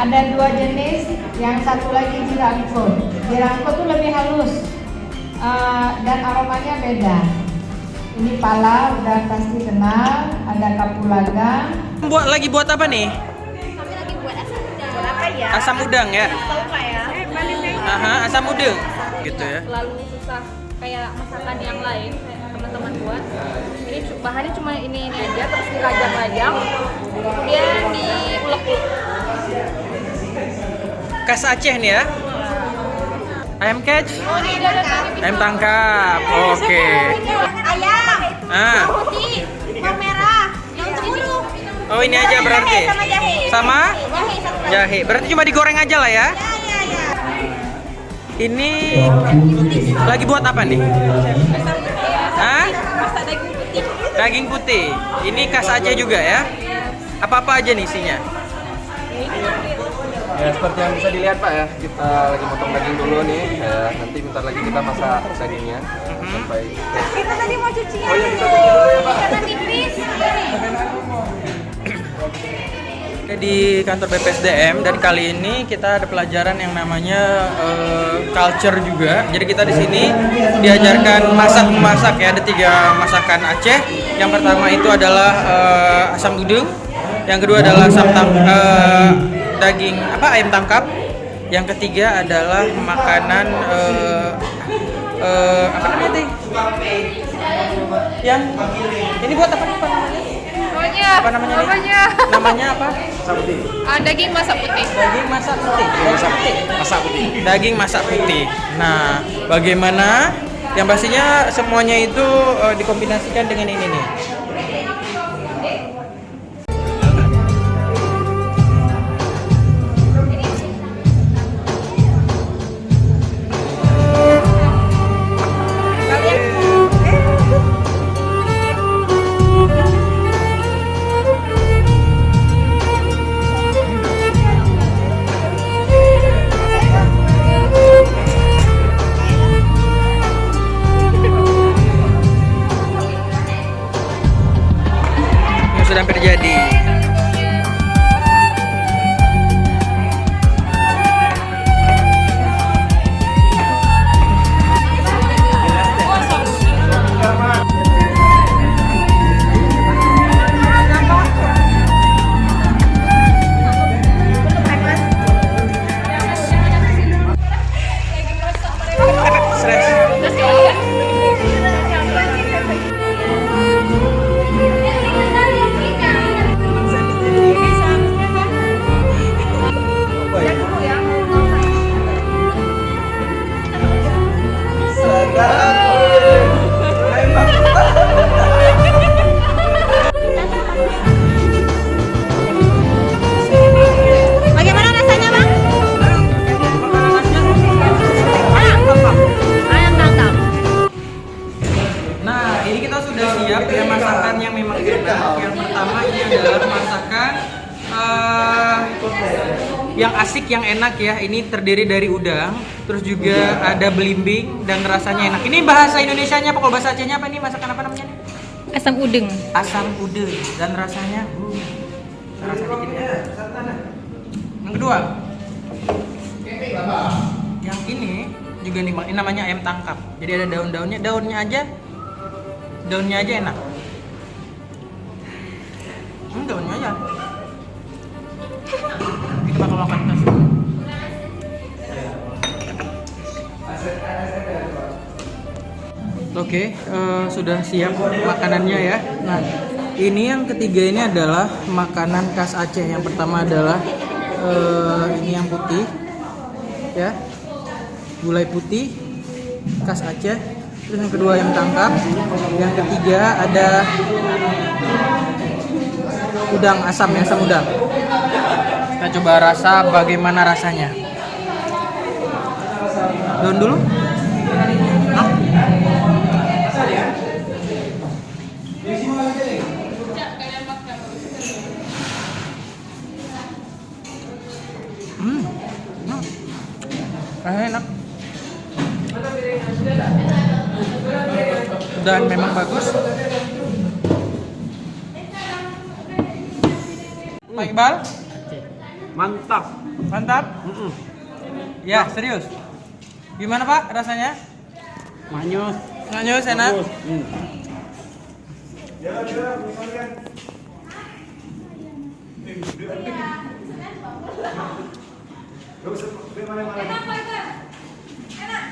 Ada dua jenis, yang satu lagi jirangko. Jirangko tuh lebih halus dan aromanya beda. Ini pala udah pasti kenal, ada kapulaga. Buat apa nih? Kami lagi buat asam udang. Buat apa ya? Asam udang ya? Tahu nggak ya? Aha, asam udang. Gitu ya. Terlalu susah kayak masakan yang lain teman-teman buat. Ini bahannya cuma ini aja, terus dirajang-rajang, kemudian diulek-ulek. Khas Aceh nih ya. Ayam catch, Oh, ini ada ayam tangkap. Oke. ayam, Ah. putih, bawang merah, yang cemburu. Oh, ini aja berarti. Sama jahe. Sama Jahe satu lagi. jahe. Berarti cuma digoreng aja lah ya. Ya. Ini lagi buat apa nih? Hah? Masak daging putih. Daging putih. Ini khas Aceh juga ya? Apa-apa aja nih isinya? Ya seperti yang bisa dilihat Pak ya, kita lagi potong daging dulu nih. Ya, nanti bentar lagi kita masak dagingnya sampai. Kita tadi mau cucian. Oh iya kita cuci dulu ya Pak. Karena tipis. Di kantor BPSDM dan kali ini kita ada pelajaran yang namanya culture juga. Jadi kita di sini diajarkan masak-memasak ya. Ada 3 masakan Aceh. Yang pertama itu adalah asam udang. Yang kedua adalah daging ayam tangkap. Yang ketiga adalah makanan apa namanya teh? Yang ini buat apa nih Pak namanya? Apa namanya nih? Namanya apa? Daging masak putih. Daging masak putih. Daging masak putih. Nah, bagaimana? Yang pastinya semuanya itu dikombinasikan dengan ini nih. Sudah hampir jadi. Bagaimana rasanya, Bang? Ayam tangkap. Nah, ini kita sudah siap ya masakan yang memang enak. Yang pertama ini adalah masakan yang asik, yang enak ya. Ini terdiri dari udang, terus juga ada belimbing dan rasanya enak. Ini bahasa Indonesianya apa? Kalau bahasa Acehnya apa nih? Masakan apa namanya nih? Asam udeng. Asam udang dan rasanya rasa dikit ya. Yang kedua, yang ini juga nih ini namanya ayam tangkap. Jadi ada daun-daunnya, daunnya aja enak. Daunnya aja. Kita bakal makan terus. Oke, sudah siap makanannya ya. Nah, ini yang ketiga ini adalah makanan khas Aceh. Yang pertama adalah ini yang putih, ya, gulai putih khas Aceh. Terus yang kedua ayam tangkap. Yang ketiga ada udang asam ya, asam udang. Kita coba rasa bagaimana rasanya. Daun dulu. Nah. Enak. Dan memang bagus. Pak Iqbal? Mantap. Mantap. Ya, serius. Gimana Pak rasanya? Manyus. Manyus, enak. Enak, Pak. Enak.